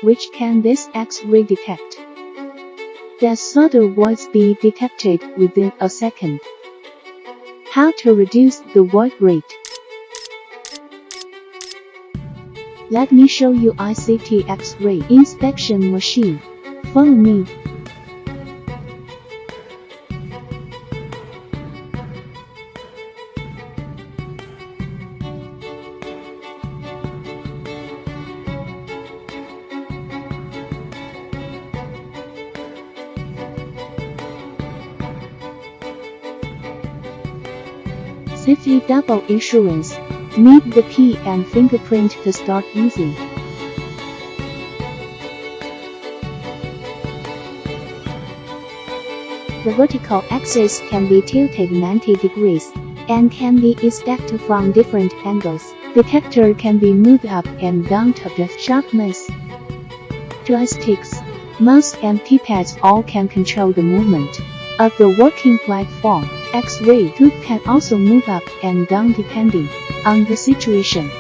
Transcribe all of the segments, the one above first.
which can this X-ray detect? Does solder voids be detected within a second? How to reduce the void rate? Let me show you I.C.T X-ray inspection machine. Follow me. Safety double insurance. Need the key and fingerprint to start using. The vertical axis can be tilted 90 degrees and can be inspected from different angles. Detector can be moved up and down to adjust sharpness. Joysticks, mouse and keypads all can control the movement of the working platform. X-ray tube can also move up and down depending on the situation.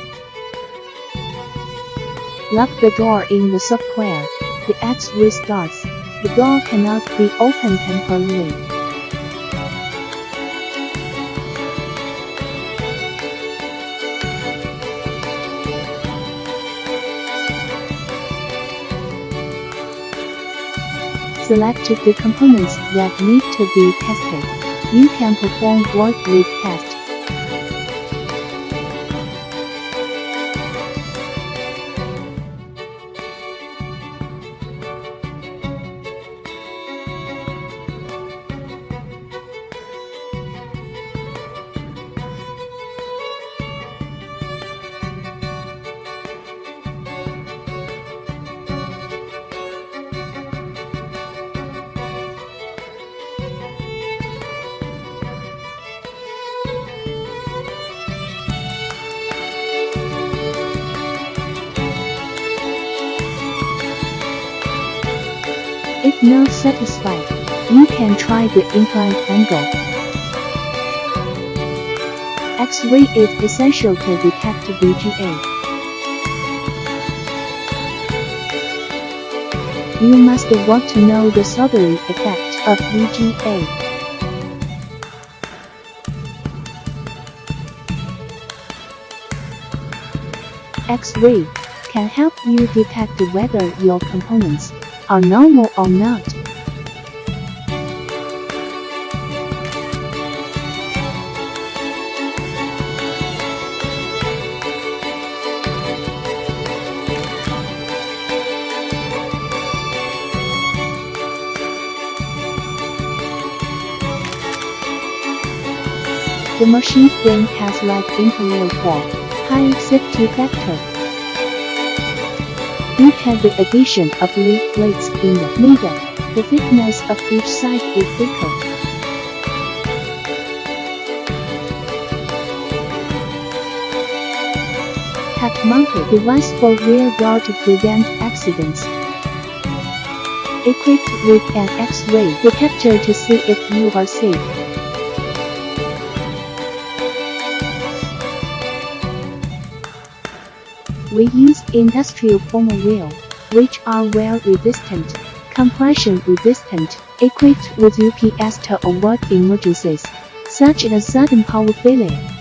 Lock the door in the software. The X-ray starts. The door cannot be opened temporarily. Select the components that need to be tested. You can perform void rate test. If not satisfied, you can try the inclined angle. X-ray is essential to detect VGA. You must want to know the soldering effect of VGA. X-ray can help you detect whether your components are normal or not. The machine frame has light interior for higher safety factor. Due to the addition of lid plates in the middle, the thickness of each side is thicker. Head-mounted device for rear guard to prevent accidents. Equipped with an X-ray detector to see if you are safe. We use industrial foam wheel, which are wear-resistant, compression-resistant, equipped with UPS to avoid emergencies, such as sudden power failure.